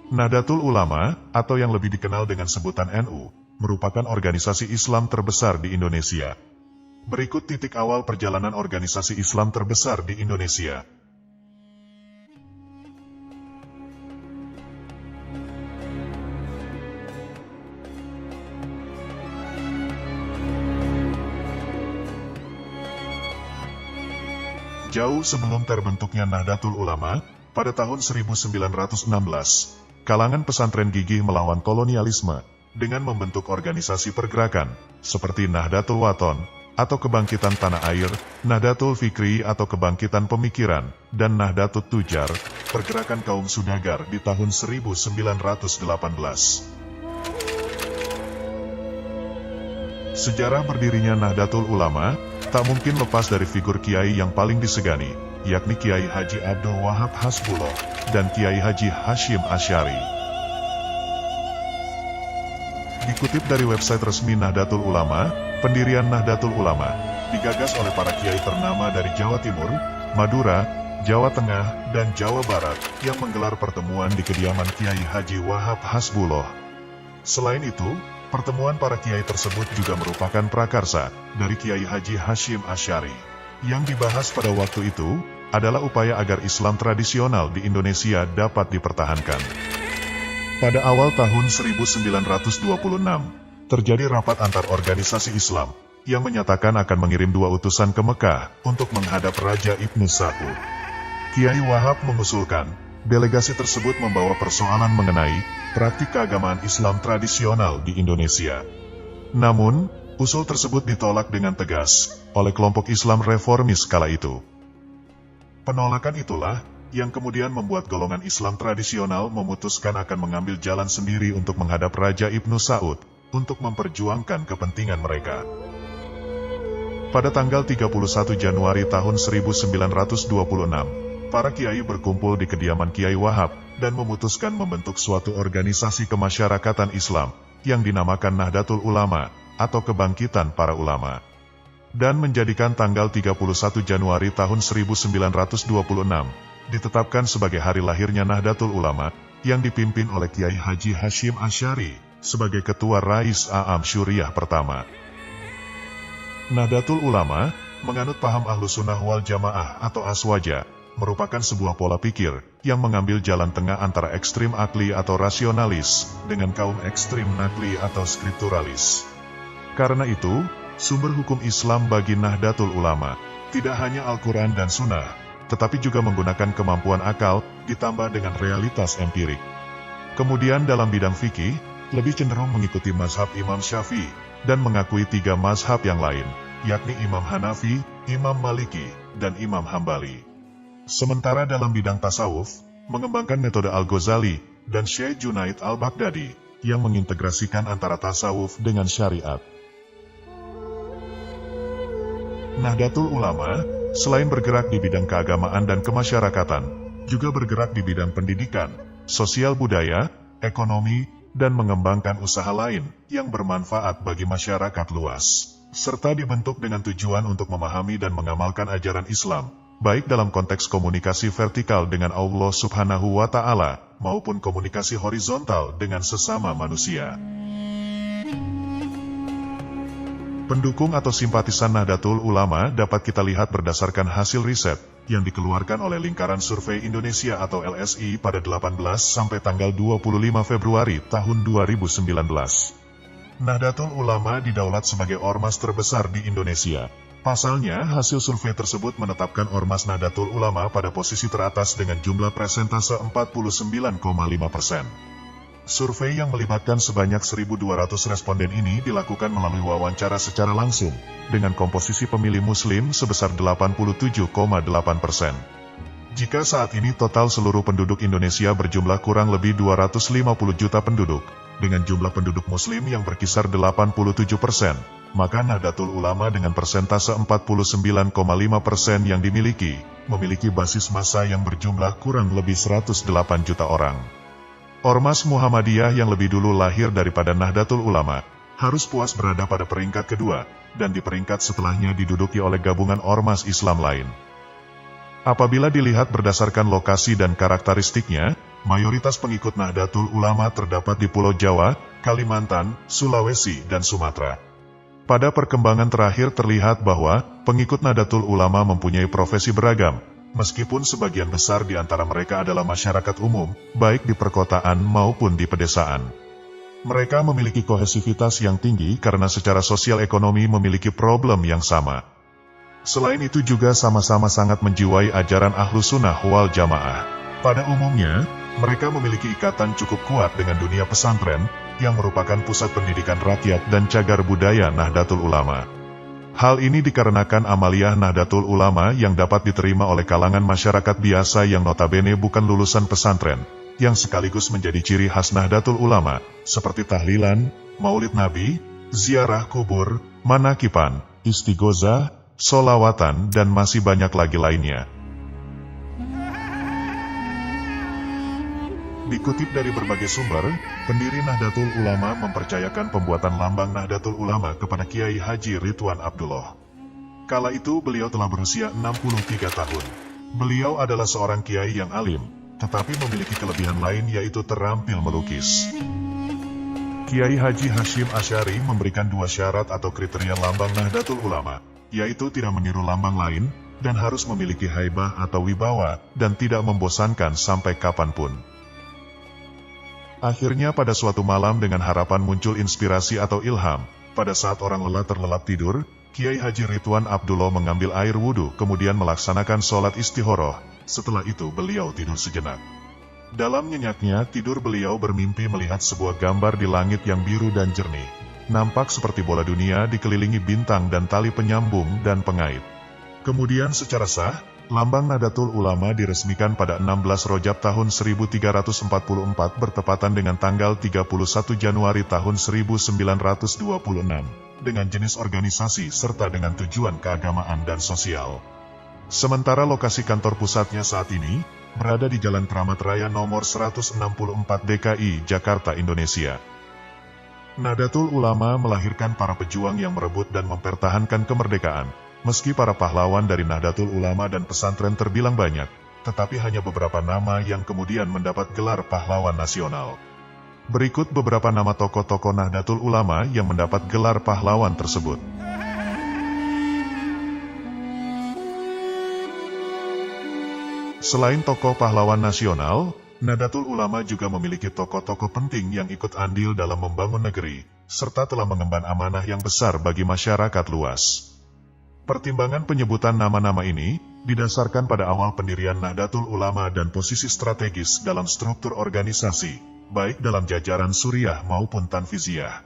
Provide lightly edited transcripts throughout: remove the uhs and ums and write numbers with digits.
Nahdlatul Ulama, atau yang lebih dikenal dengan sebutan NU, merupakan organisasi Islam terbesar di Indonesia. Berikut titik awal perjalanan organisasi Islam terbesar di Indonesia. Jauh sebelum terbentuknya Nahdlatul Ulama, pada tahun 1916, kalangan pesantren gigih melawan kolonialisme dengan membentuk organisasi pergerakan seperti Nahdlatul Wathon atau Kebangkitan Tanah Air, Nahdlatul Fikri atau Kebangkitan Pemikiran, dan Nahdlatul Tujar, pergerakan kaum Sudagar di tahun 1918. Sejarah berdirinya Nahdlatul Ulama tak mungkin lepas dari figur kiai yang paling disegani, yakni Kiai Haji Abdul Wahab Hasbullah dan Kiai Haji Hasyim Asy'ari. Dikutip dari website resmi Nahdlatul Ulama, pendirian Nahdlatul Ulama digagas oleh para kiai ternama dari Jawa Timur, Madura, Jawa Tengah, dan Jawa Barat yang menggelar pertemuan di kediaman Kiai Haji Wahab Hasbullah. Selain itu, pertemuan para kiai tersebut juga merupakan prakarsa dari Kiai Haji Hasyim Asy'ari. Yang dibahas pada waktu itu adalah upaya agar Islam tradisional di Indonesia dapat dipertahankan. Pada awal tahun 1926, terjadi rapat antar organisasi Islam yang menyatakan akan mengirim 2 utusan ke Mekah untuk menghadap Raja Ibnu Saud. Kiai Wahab mengusulkan delegasi tersebut membawa persoalan mengenai praktik keagamaan Islam tradisional di Indonesia. Namun, usul tersebut ditolak dengan tegas oleh kelompok Islam reformis kala itu. Penolakan itulah yang kemudian membuat golongan Islam tradisional memutuskan akan mengambil jalan sendiri untuk menghadap Raja Ibnu Saud untuk memperjuangkan kepentingan mereka. Pada tanggal 31 Januari tahun 1926, para kiai berkumpul di kediaman Kiai Wahab dan memutuskan membentuk suatu organisasi kemasyarakatan Islam yang dinamakan Nahdlatul Ulama atau Kebangkitan Para Ulama, dan menjadikan tanggal 31 Januari tahun 1926 ditetapkan sebagai hari lahirnya Nahdlatul Ulama yang dipimpin oleh Kiai Haji Hasyim Asy'ari sebagai Ketua Rais A'am Syuriah pertama. Nahdlatul Ulama menganut paham Ahlussunnah wal Jamaah atau Aswaja, merupakan sebuah pola pikir yang mengambil jalan tengah antara ekstrim akli atau rasionalis dengan kaum ekstrim nakli atau skripturalis. Karena itu, sumber hukum Islam bagi Nahdlatul Ulama tidak hanya Al-Quran dan Sunnah, tetapi juga menggunakan kemampuan akal ditambah dengan realitas empirik. Kemudian dalam bidang fikih, lebih cenderung mengikuti mazhab Imam Syafi'i dan mengakui 3 mazhab yang lain, yakni Imam Hanafi, Imam Maliki, dan Imam Hambali. Sementara dalam bidang tasawuf, mengembangkan metode Al-Ghazali dan Syekh Junaid Al-Baghdadi yang mengintegrasikan antara tasawuf dengan syariat. Nahdlatul Ulama, selain bergerak di bidang keagamaan dan kemasyarakatan, juga bergerak di bidang pendidikan, sosial budaya, ekonomi, dan mengembangkan usaha lain yang bermanfaat bagi masyarakat luas, serta dibentuk dengan tujuan untuk memahami dan mengamalkan ajaran Islam, baik dalam konteks komunikasi vertikal dengan Allah Subhanahu wa Ta'ala, maupun komunikasi horizontal dengan sesama manusia. Pendukung atau simpatisan Nahdlatul Ulama dapat kita lihat berdasarkan hasil riset yang dikeluarkan oleh Lingkaran Survei Indonesia atau LSI pada 18 sampai tanggal 25 Februari tahun 2019. Nahdlatul Ulama didaulat sebagai ormas terbesar di Indonesia. Pasalnya, hasil survei tersebut menetapkan Ormas Nahdlatul Ulama pada posisi teratas dengan jumlah persentase 49,5%. Survei yang melibatkan sebanyak 1.200 responden ini dilakukan melalui wawancara secara langsung, dengan komposisi pemilih Muslim sebesar 87,8%. Jika saat ini total seluruh penduduk Indonesia berjumlah kurang lebih 250 juta penduduk, dengan jumlah penduduk Muslim yang berkisar 87%, maka Nahdlatul Ulama dengan persentase 49,5% yang memiliki basis massa yang berjumlah kurang lebih 108 juta orang. Ormas Muhammadiyah yang lebih dulu lahir daripada Nahdlatul Ulama, harus puas berada pada peringkat kedua, dan di peringkat setelahnya diduduki oleh gabungan ormas Islam lain. Apabila dilihat berdasarkan lokasi dan karakteristiknya, mayoritas pengikut Nahdlatul Ulama terdapat di Pulau Jawa, Kalimantan, Sulawesi, dan Sumatera. Pada perkembangan terakhir terlihat bahwa pengikut Nahdlatul Ulama mempunyai profesi beragam, meskipun sebagian besar di antara mereka adalah masyarakat umum, baik di perkotaan maupun di pedesaan. Mereka memiliki kohesivitas yang tinggi karena secara sosial ekonomi memiliki problem yang sama. Selain itu juga sama-sama sangat menjiwai ajaran Ahlus Sunnah wal Jamaah. Pada umumnya, mereka memiliki ikatan cukup kuat dengan dunia pesantren, yang merupakan pusat pendidikan rakyat dan cagar budaya Nahdlatul Ulama. Hal ini dikarenakan amaliyah Nahdlatul Ulama yang dapat diterima oleh kalangan masyarakat biasa yang notabene bukan lulusan pesantren, yang sekaligus menjadi ciri khas Nahdlatul Ulama, seperti tahlilan, maulid nabi, ziarah kubur, manakipan, istighozah, sholawatan, dan masih banyak lagi lainnya. Dikutip dari berbagai sumber, pendiri Nahdlatul Ulama mempercayakan pembuatan lambang Nahdlatul Ulama kepada Kiai Haji Ridwan Abdullah. Kala itu beliau telah berusia 63 tahun. Beliau adalah seorang kiai yang alim, tetapi memiliki kelebihan lain yaitu terampil melukis. Kiai Haji Hashim Asy'ari memberikan 2 syarat atau kriteria lambang Nahdlatul Ulama, yaitu tidak meniru lambang lain, dan harus memiliki haibah atau wibawa, dan tidak membosankan sampai kapanpun. Akhirnya pada suatu malam dengan harapan muncul inspirasi atau ilham, pada saat orang lelah terlelap tidur, Kiai Haji Ridwan Abdullah mengambil air wudhu kemudian melaksanakan sholat istihoroh. Setelah itu beliau tidur sejenak. Dalam nyenyaknya tidur beliau bermimpi melihat sebuah gambar di langit yang biru dan jernih. Nampak seperti bola dunia dikelilingi bintang dan tali penyambung dan pengait. Kemudian secara sah, lambang Nahdlatul Ulama diresmikan pada 16 Rajab tahun 1344 bertepatan dengan tanggal 31 Januari tahun 1926, dengan jenis organisasi serta dengan tujuan keagamaan dan sosial. Sementara lokasi kantor pusatnya saat ini berada di Jalan Kramat Raya nomor 164 DKI, Jakarta, Indonesia. Nahdlatul Ulama melahirkan para pejuang yang merebut dan mempertahankan kemerdekaan. Meski para pahlawan dari Nahdlatul Ulama dan pesantren terbilang banyak, tetapi hanya beberapa nama yang kemudian mendapat gelar pahlawan nasional. Berikut beberapa nama tokoh-tokoh Nahdlatul Ulama yang mendapat gelar pahlawan tersebut. Selain tokoh pahlawan nasional, Nahdlatul Ulama juga memiliki tokoh-tokoh penting yang ikut andil dalam membangun negeri, serta telah mengemban amanah yang besar bagi masyarakat luas. Pertimbangan penyebutan nama-nama ini didasarkan pada awal pendirian Nahdlatul Ulama dan posisi strategis dalam struktur organisasi, baik dalam jajaran Suriah maupun Tanfiziyah.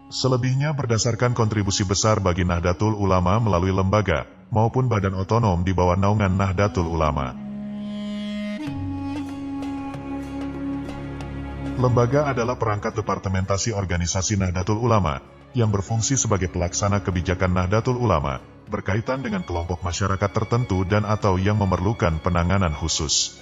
Selebihnya berdasarkan kontribusi besar bagi Nahdlatul Ulama melalui lembaga maupun badan otonom di bawah naungan Nahdlatul Ulama. Lembaga adalah perangkat departementasi organisasi Nahdlatul Ulama yang berfungsi sebagai pelaksana kebijakan Nahdlatul Ulama, berkaitan dengan kelompok masyarakat tertentu dan atau yang memerlukan penanganan khusus.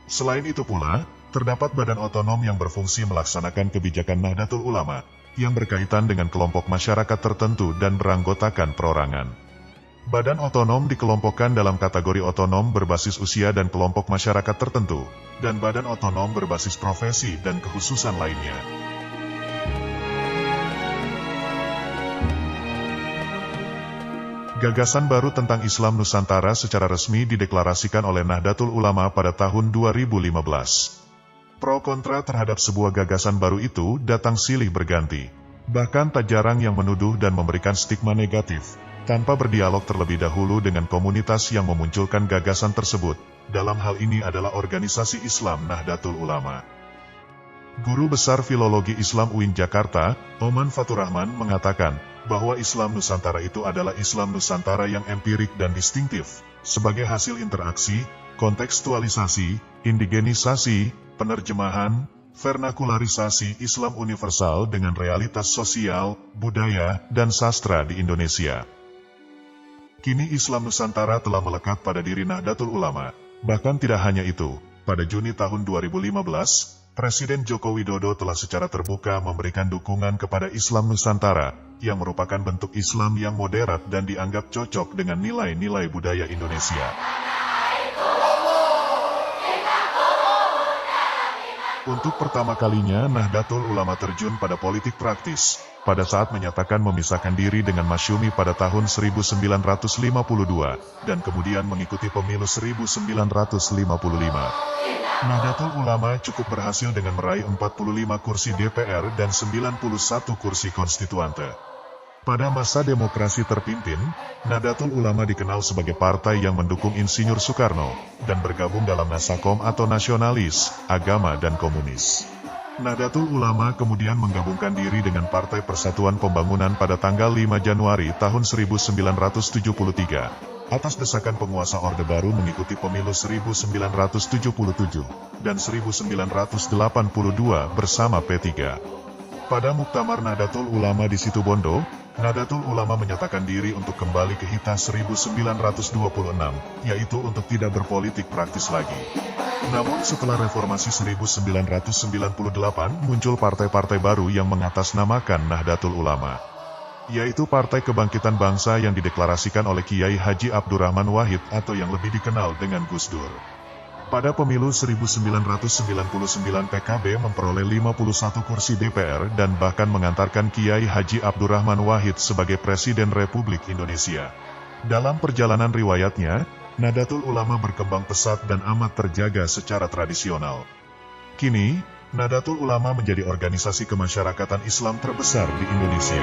Selain itu pula, terdapat badan otonom yang berfungsi melaksanakan kebijakan Nahdlatul Ulama, yang berkaitan dengan kelompok masyarakat tertentu dan beranggotakan perorangan. Badan otonom dikelompokkan dalam kategori otonom berbasis usia dan kelompok masyarakat tertentu, dan badan otonom berbasis profesi dan kekhususan lainnya. Gagasan baru tentang Islam Nusantara secara resmi dideklarasikan oleh Nahdlatul Ulama pada tahun 2015. Pro kontra terhadap sebuah gagasan baru itu datang silih berganti. Bahkan tak jarang yang menuduh dan memberikan stigma negatif, tanpa berdialog terlebih dahulu dengan komunitas yang memunculkan gagasan tersebut. Dalam hal ini adalah organisasi Islam Nahdlatul Ulama. Guru Besar Filologi Islam UIN Jakarta, Oman Faturrahman mengatakan bahwa Islam Nusantara itu adalah Islam Nusantara yang empirik dan distintif, sebagai hasil interaksi, kontekstualisasi, indigenisasi, penerjemahan, vernakularisasi Islam universal dengan realitas sosial, budaya, dan sastra di Indonesia. Kini Islam Nusantara telah melekat pada diri Nahdlatul Ulama. Bahkan tidak hanya itu, pada Juni tahun 2015, Presiden Joko Widodo telah secara terbuka memberikan dukungan kepada Islam Nusantara, yang merupakan bentuk Islam yang moderat dan dianggap cocok dengan nilai-nilai budaya Indonesia. Untuk pertama kalinya Nahdlatul Ulama terjun pada politik praktis, pada saat menyatakan memisahkan diri dengan Masyumi pada tahun 1952, dan kemudian mengikuti pemilu 1955. Nahdlatul Ulama cukup berhasil dengan meraih 45 kursi DPR dan 91 kursi konstituante. Pada masa demokrasi terpimpin, Nahdlatul Ulama dikenal sebagai partai yang mendukung Insinyur Soekarno, dan bergabung dalam Nasakom atau nasionalis, agama dan komunis. Nahdlatul Ulama kemudian menggabungkan diri dengan Partai Persatuan Pembangunan pada tanggal 5 Januari tahun 1973, atas desakan penguasa Orde Baru mengikuti pemilu 1977 dan 1982 bersama P3. Pada Muktamar Nahdlatul Ulama di Situbondo, Nahdlatul Ulama menyatakan diri untuk kembali ke HITA 1926, yaitu untuk tidak berpolitik praktis lagi. Namun setelah reformasi 1998, muncul partai-partai baru yang mengatasnamakan Nahdlatul Ulama, yaitu Partai Kebangkitan Bangsa yang dideklarasikan oleh Kiai Haji Abdurrahman Wahid atau yang lebih dikenal dengan Gus Dur. Pada pemilu 1999 PKB memperoleh 51 kursi DPR dan bahkan mengantarkan Kiai Haji Abdurrahman Wahid sebagai Presiden Republik Indonesia. Dalam perjalanan riwayatnya, Nahdlatul Ulama berkembang pesat dan amat terjaga secara tradisional. Kini, Nahdlatul Ulama menjadi organisasi kemasyarakatan Islam terbesar di Indonesia.